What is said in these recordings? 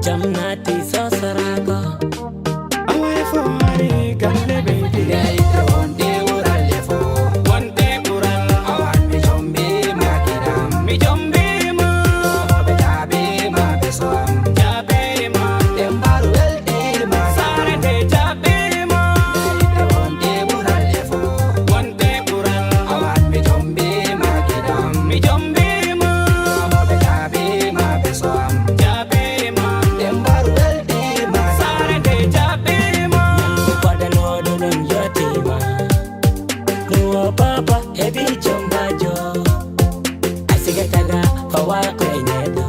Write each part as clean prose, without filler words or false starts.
jamnati sosarako awai fari galle baby gai onde uralle fo wonde bural awan mi jombe makidam mi jombe ma be jabe ma be soam jabe ma tembaru welde ma sare de jabe ma gai onde uralle fo wonde bural awan mi jombe makidam mi jombe ma be jabe ma be soam jabe ma tembaru welde ma sare de jabe ma padano dunum yotima nuwa papa ebi jombajo asigataga fawaqo inedo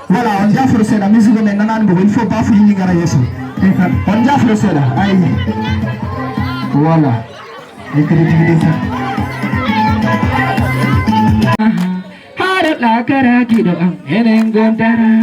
Voilà, on jafro c'est la musique mais nanan il faut pas fouiller ngara yeso. On jafro c'est là. Aïe. Voilà. Écriture Hara la kara gido am enen gondara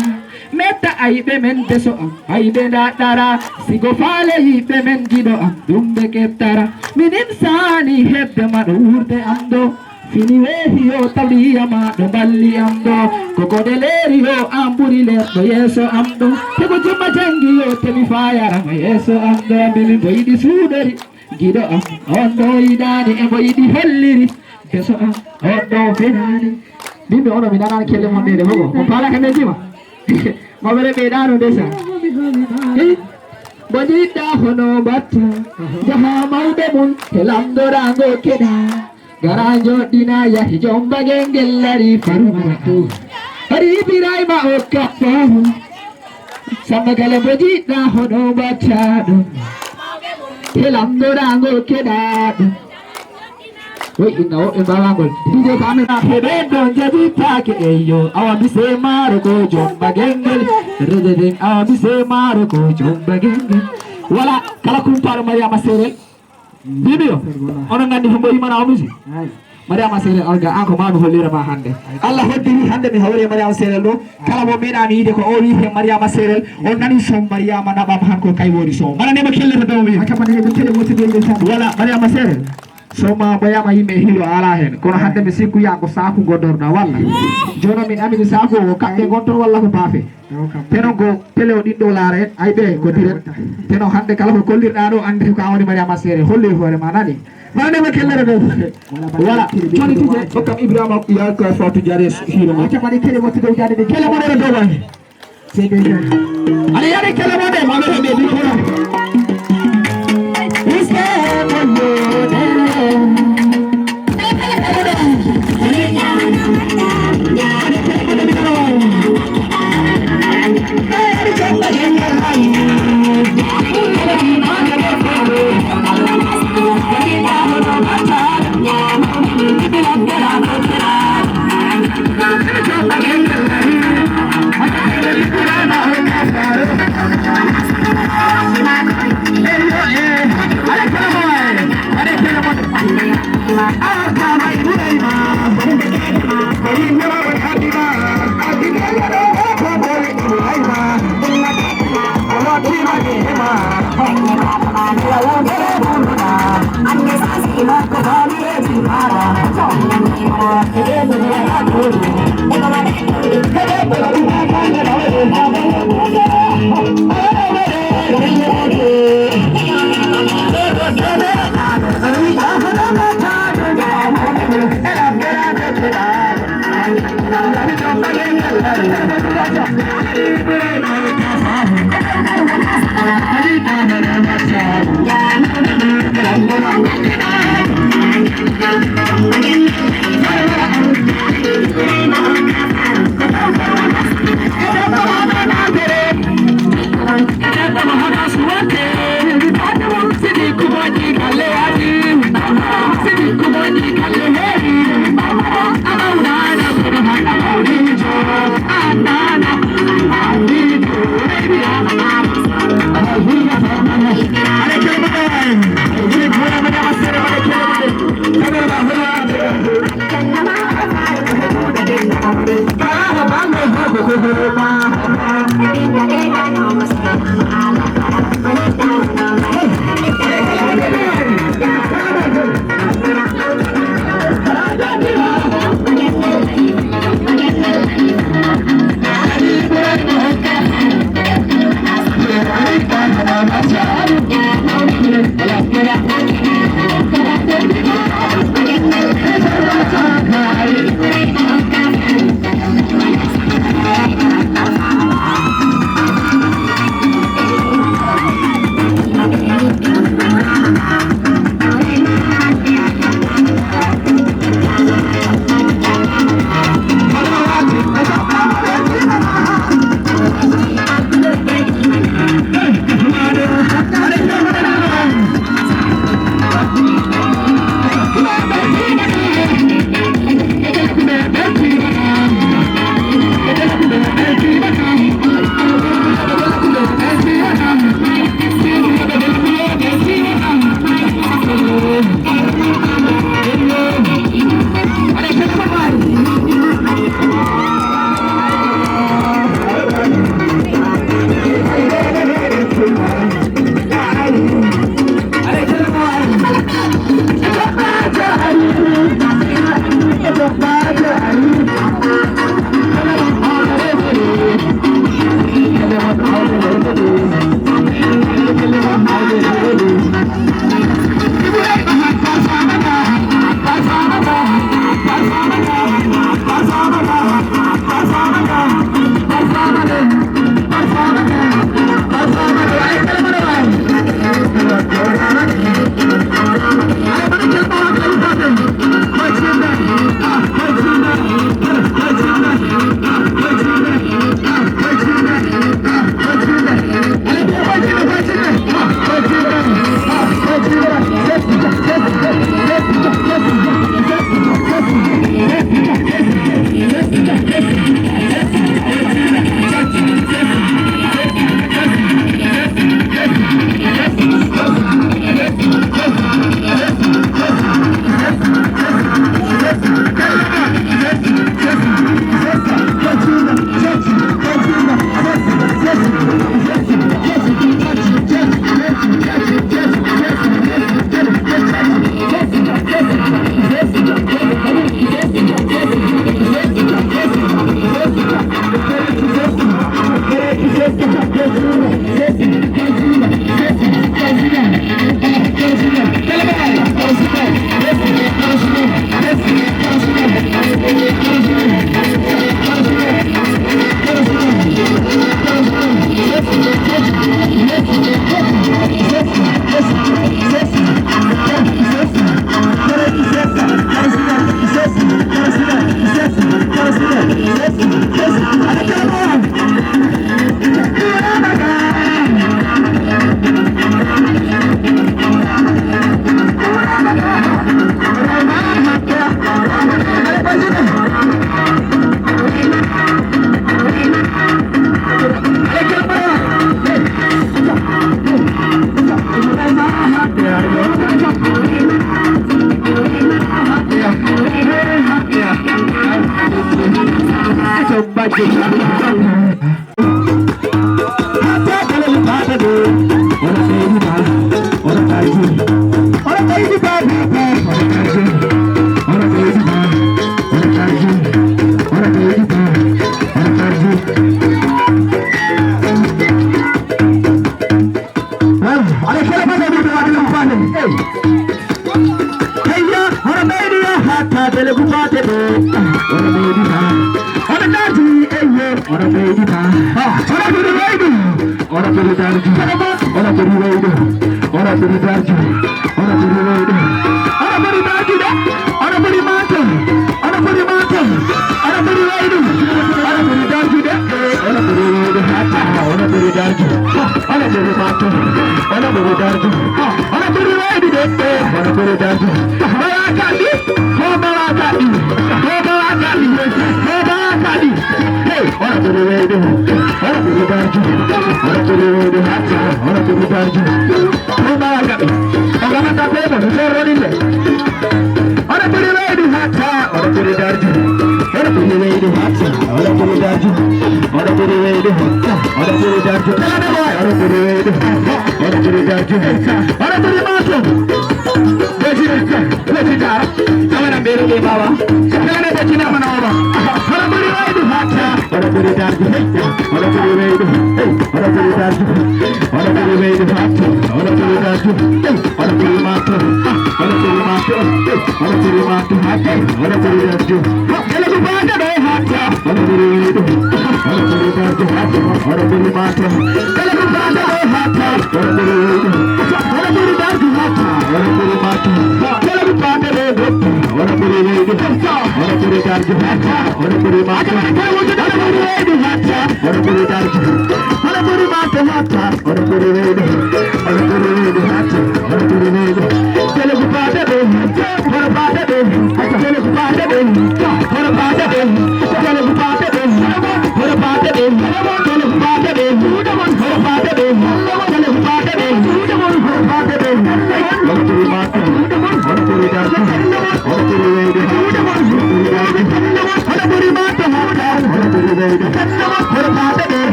meta aibe men deso am aibe da dara sigo fale ibe men gido am dumbe ketara minin sani hebde man urde amdo fini wehiyo tabiyama do balli amdo koko deleriyo amburi lerdo yeso amdo tego jumma jangiyo temi fayara yeso amdo bilin boyidi sudari gido am ondo idani e boyidi holliri deso am ondo fenani bimbe ono minana kelle mondede bogo on pala kane jima mabere bedano desa bodida hono batta jaha maude mun helamdorango keda garanjo dina ya hijomba gengellari farumatu hari birai ma okkafahu samagale bodida hono batta helamdorango keda Woi ina o imbawangol DJ kami na hebendo jadi take eyo awa bise maro ko jomba gengel rededen awa bise maro ko jomba gengel wala kala kumparo Mariama Serel bibiyo ono ngandi humbo imana amusi Mariama Serel alga anko manu hollira ma hande Allah hoddiri hande mi hawre Mariama Serel do kala mo meeda mi yide ko o wi he Mariama Serel on nani som Mariama nabam hanko kay wori so mana ne ma kellata do wi akama ne be tele mo tede wala Mariama Serel soma bayama yimɓe hilo ala hen kono hande mi sikku ya ko saku goddorɗa walla jono min amini saku o kamɓe gonton walla ko baafe teno ko télé o ɗinɗo laara en ay ɓe ko direct teno hande kala ko kollirɗa ɗo andi ko awoni Mariama Sere holli hoorema nani manema kellere ɗo voilà joni tije hokkam Ibrahima ya ko fatu jare hilo ma keɓaɗi kele wottude jade ɗe kele moɗere dow wani seyde aɗa yaɗe kele moɗe maɓe heɓe ɗi hono Thank you. Yes,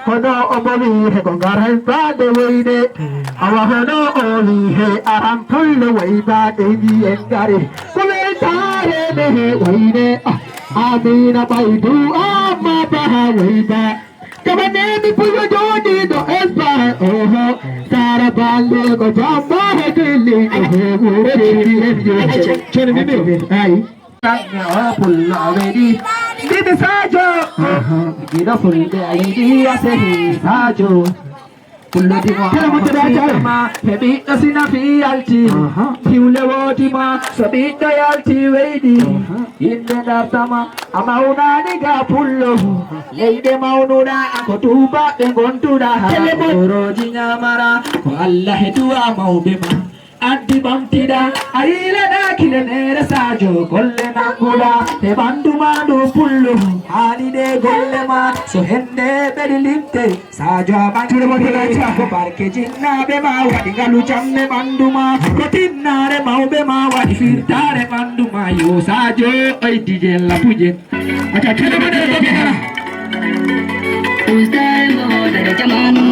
hono omoli he gongaran ba de weine awa hono oli he aram pulle way ba de di engare kule tare de he weine amina bai du amma ba way ba kamane mi puyo jodi do espa oho sara balle go jamba he dilli chene mi me ai pulla vedi Dite sajo, gida fulle aidi asehi sajo. Pulle di mo, ma hebi asina fi alti. Piule wodi ma sabi dayalti wedi. Inde dartama amauna niga pullo. Leide maununa akotuba bengontuda. Roji nyamara ko Allah hedua maubema. Addi bantida ayila na kile nere sajo golle na gula te bandu madu pullu hali de golle ma so hende bedi limte sajo bandu modela ko parke jinna be ma wadi galu chamme bandu ma ko tinnare maube ma wadi firtare bandu ma yo sajo ay DJ la puje acha chele bade ko bihara Ustai mo dare jamanu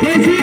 Yes,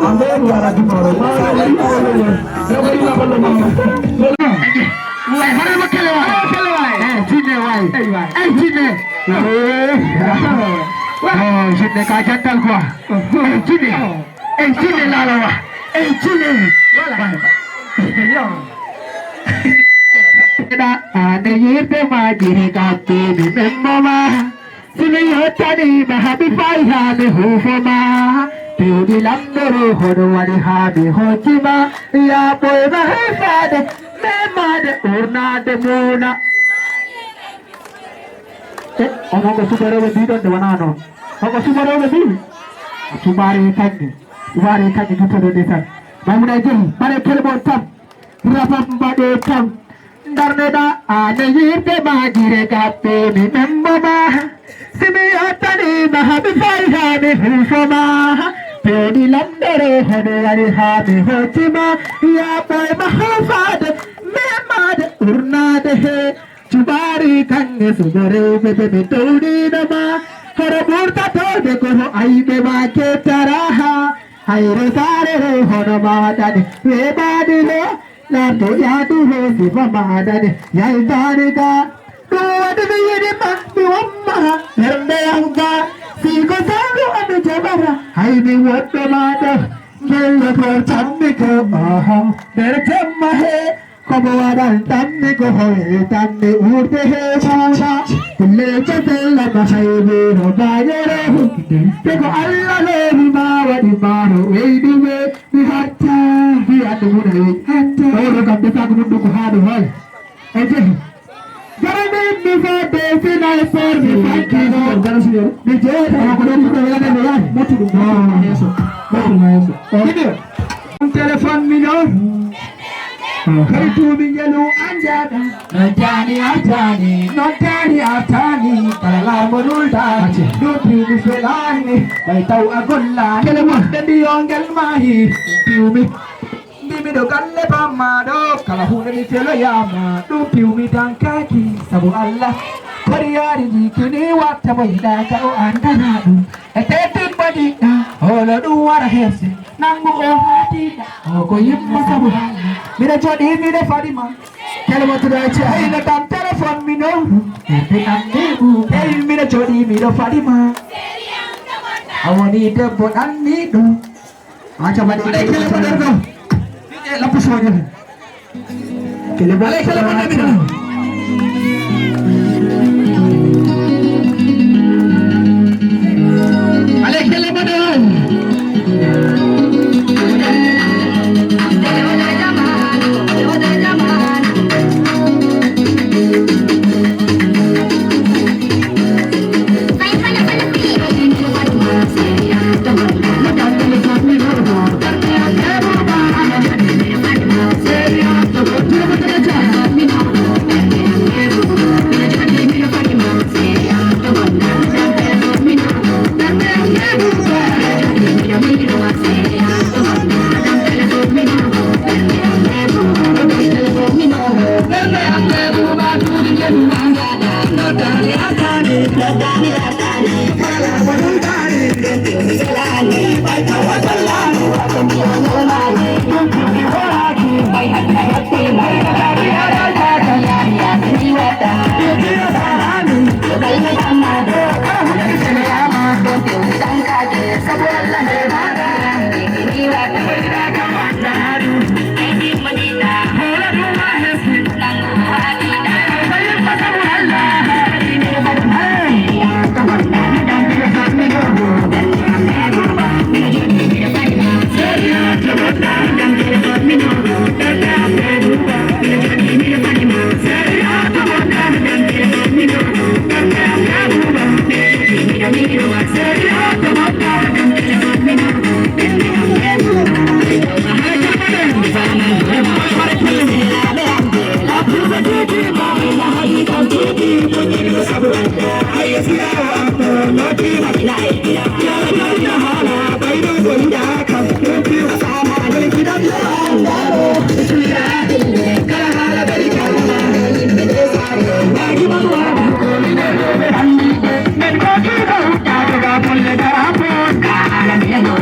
Ambe wara di moro. Wai hare makale wai. Jinne wai. Jinne. Oh, jinne ka jantal quoi. Jinne la la wa. Jinne. Da ane yirte ma gire ka te mi memma. Sile yotani ma habi fai ha me hufoma. Piudi landoro hodo wadi ha bi hochima. Ya boy ma hefade me made urna de muna. Ono ko subare we di don de wanano. Ono subare we di. Subare kange. Subare kange to do de tan. Mamuna je pare kelbo tam. Rapam bade tam. Darneda ane yirte ma gire ka te mi memma. Simiyatani mahabi faiha me hufama. Pedi landere hode wadi ha me hochima. Ya boy mahafade me made urnade he. Chubari kange subare bebe me toudi dama. Hara murta tode koho aibe ma ke taraha. Haire sare re hono madani we badile. Na to ya tu ho siva madani ya idaniga. Duwadu biyidi ma duwamma herme yanga. Siko sangu ame jabara haini wadda mada. Gella ko tanni ko aha mere jamma he. Kobo wadan tanni ko hoye tanni urte he bada. Tulle chatella ma haibi no bayere hukite. Teko alla levi ma wadi maro weidi we. Ni hatta hi adu muna we hatta. Oro kam desa kumundu ko hadu hoy. Eje. Jarane mi fa desi na for mi fakki no. Garasiyo. Mi je na ko deni ko yade me ya. Motu do. Yeso. Motu na yeso. Video. Telephone mi no. Karitu minyalu anjada. Notani atani. Kalala monulda. Dutri mifelani. Baitau agolla. Kelemo dendi ongel mahi. Piumi. Bimi do galle pamado. Kalahune mi felo yama. Du piumi dankaki. Sabu Allah. Koriari jikini wata boida kao antanadu. Eteti badina. Holo duwara hesi. Nangu ohadida. Oko yimma sabu. Mira jodi mira Fadima. Kelemo tudache aina tam telephone mi no. Ete annibu. Hey mira jodi mira Fadima. Awani debbo annidu. Acha bade kelemo dergo. Nije lapu sonya. Kelemo mira. Ale kelemo dergo. Thank you.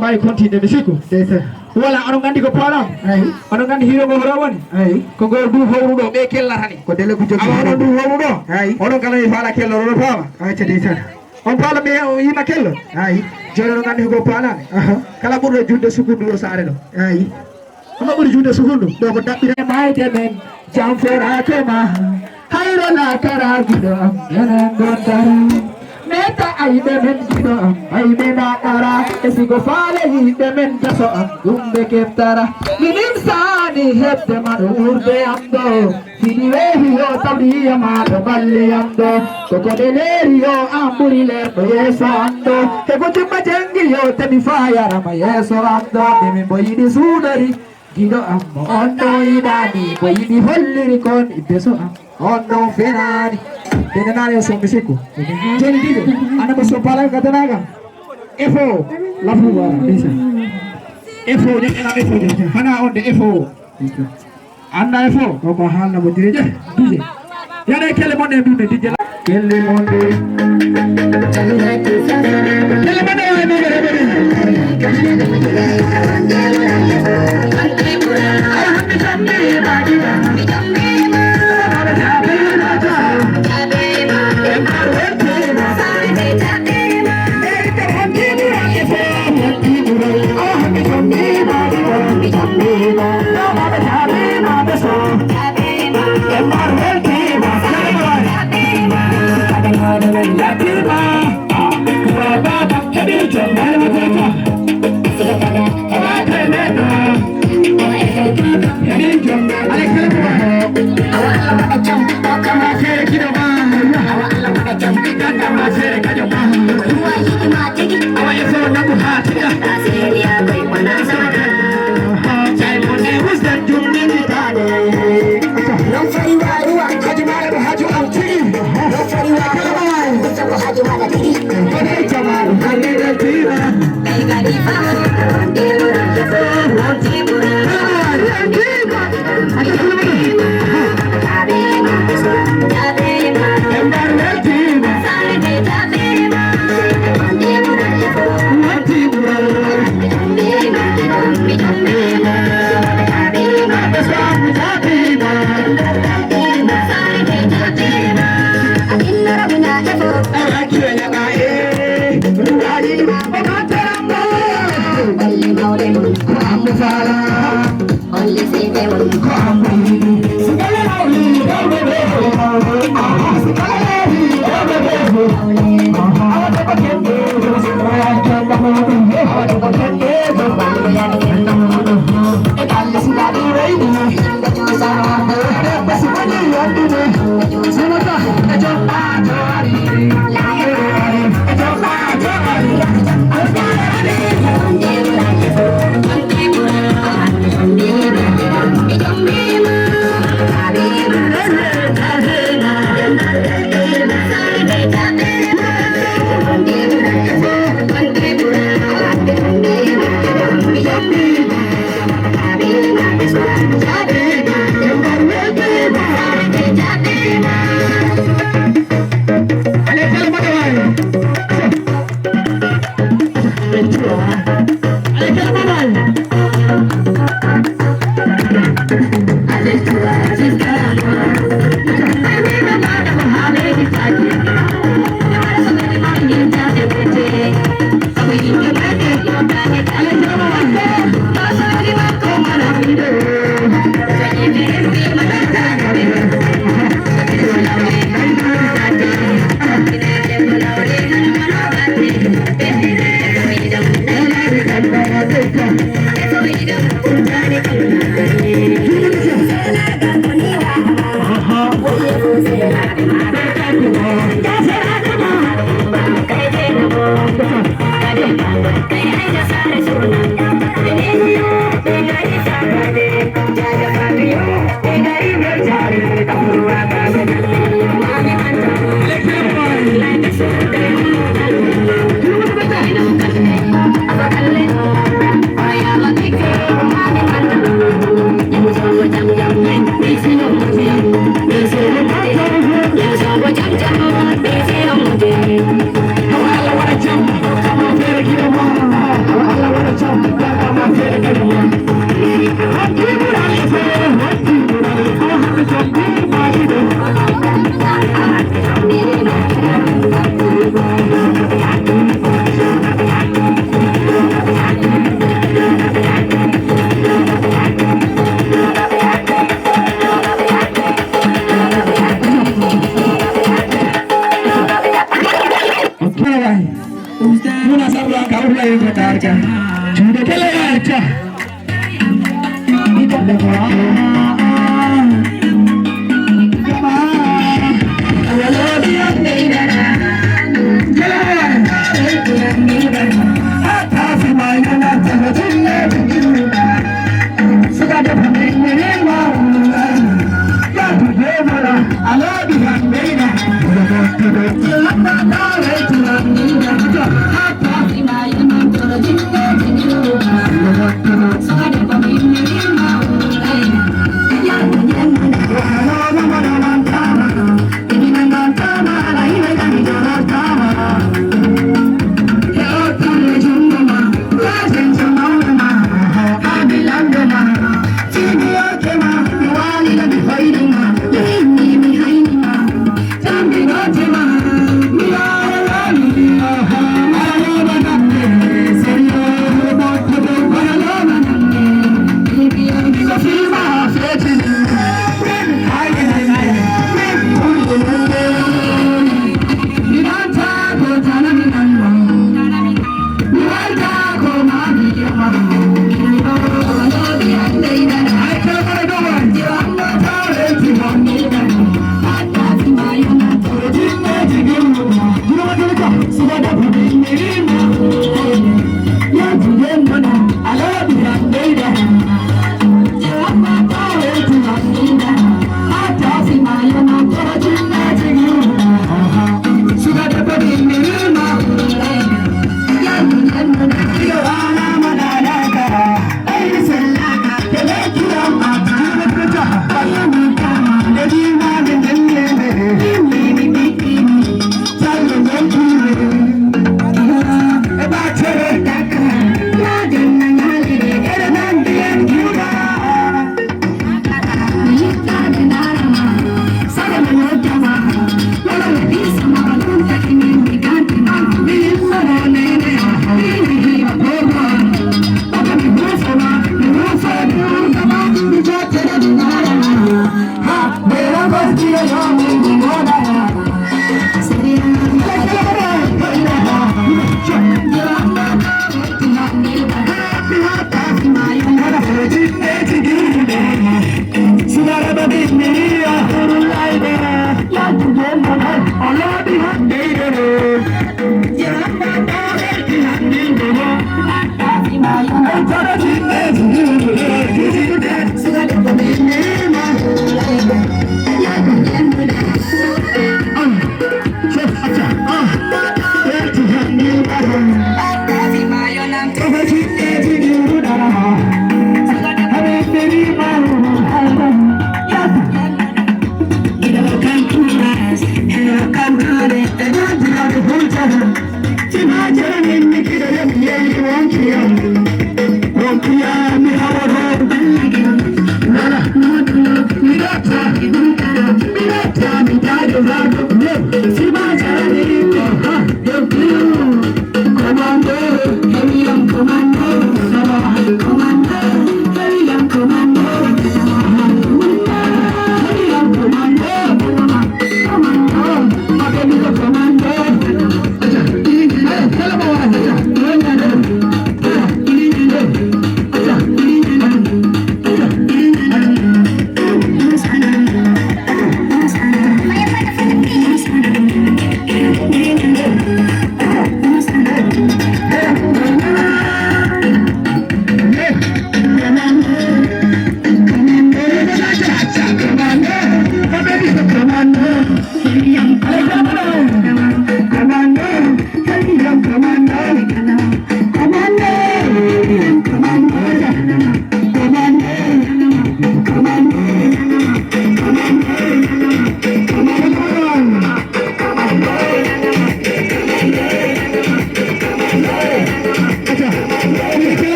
Mari continue musiku desa wala onon gandi ko palam ay onon gandi hiro go rawani ay ko gol du hawru do be kellatani ko dele ko jogi onon du hawru do ay onon kala fala kello do fama ay ce desa on pala be yima kello ay jolo onon gandi ko palam kala burdo junde sukundu sare do ay onon buri junde sukundu do ko dabbire mayte men jam fera kema hayro la kara gido yana gondaru Meta aibe men gido aibe na kara esigo fale aibe men jaso gumbe keftara minim sani hebde man urde amdo finiwe hiyo tabliya ma do balle amdo koko deleri yo amburi le yeso amdo hego jumba jengi yo tebi fire ma yeso amdo demi boyidi sudari gido ammo ondo idani boyidi holliri kon ibeso am ondo ferani Denenare so misiku. Jadi dia, anda masuk palang kata naga. Efo, lafu bara bisa. Efo ni enak efo je. Hana on the efo. Anda efo, kau mahal nak berdiri je. DJ. Ya dah kele monde bune DJ. Kele monde. Kele monde ay mo bere bere. Ada Come on,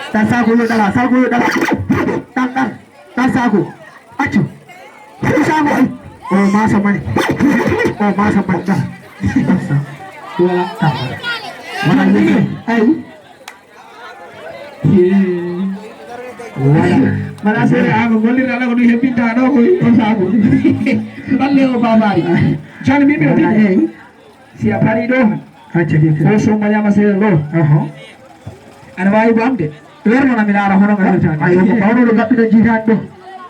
Dan saku yuk dalam, dan saku, acu, saku, oh masa mana, dah, dua tak, mana ni, mana saya aku boleh dalam kau ni happy dah, aku saku, balik ke babari, jangan mimpi, siap hari itu, oh semua yang masih lo, anu bayi bangde. Luar mana mina arah orang ada jangan. Ayo kau orang dapat jiran tu.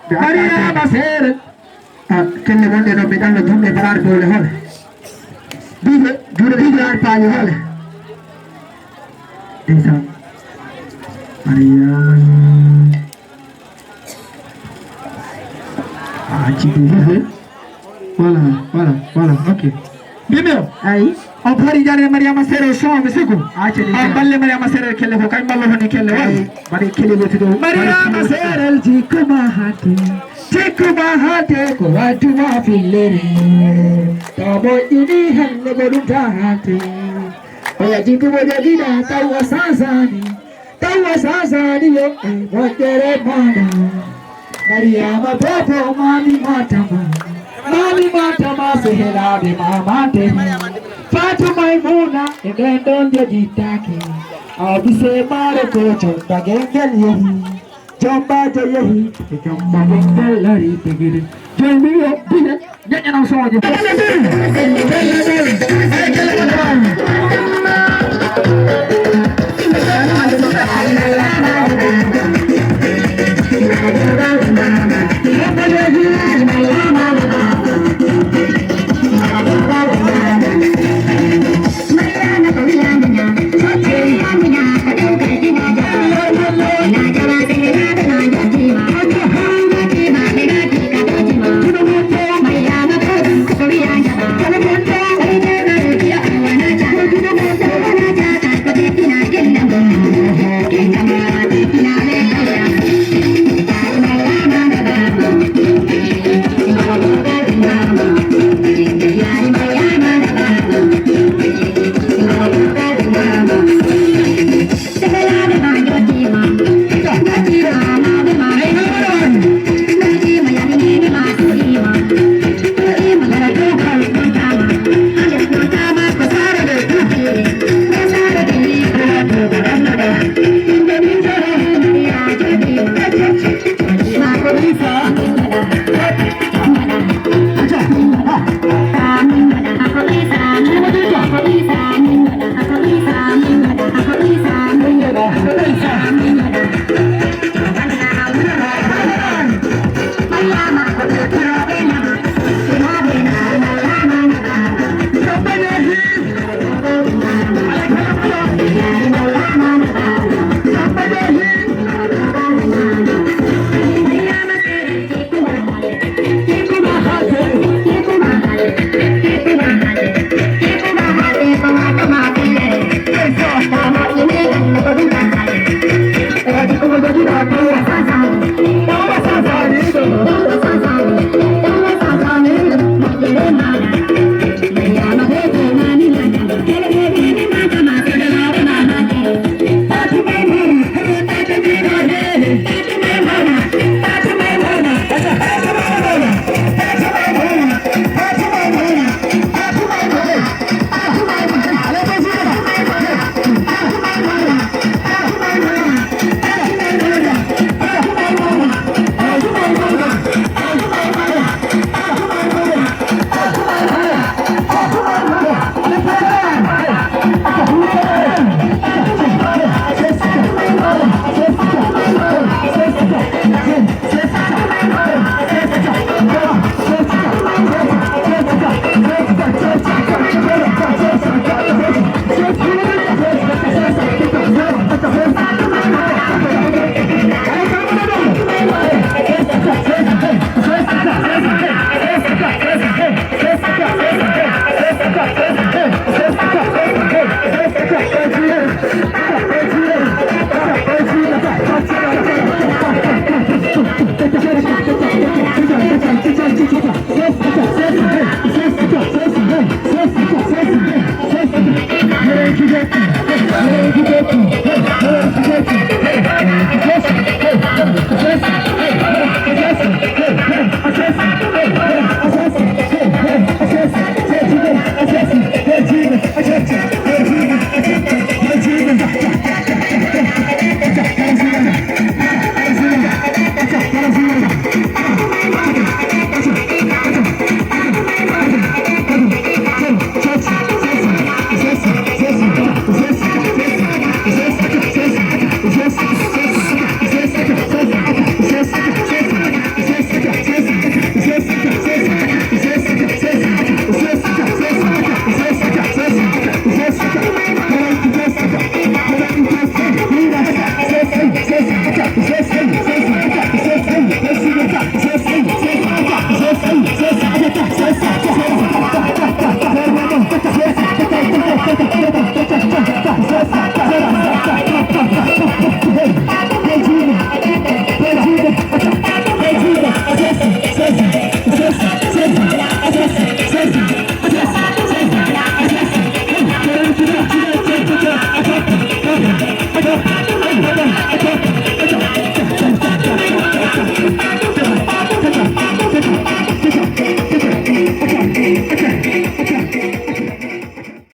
Hari ni masir. Kena benda tu bidang tu jumlah berar boleh hal. Bila jumlah berar payu hal. Desa. Maria. Aci tu. Wala. Okay. Bimel. Ay. अब हरी जाने मरिया मसेरे शो में से को आज अब बल्ले मरिया मसेरे खेले हो कहीं बल्ले होने खेले हो बड़ी खेले वो थी तो मरिया मसेरे जी को बाहाते को वाटू माफिले तो वो इन्हीं हल्ले को लुटाते ओया जी को वो जगी ना ताऊ सासानी यो वो तेरे माना मरिया मपोपो मामी माता सेहरा दे मामाते Fatu Maimuna Endon jadi taki Abise mare ko chomba gengel yehi Chomba jayehi Chomba gengel lari tegiri Jombi yo bine Nyanyi nang soje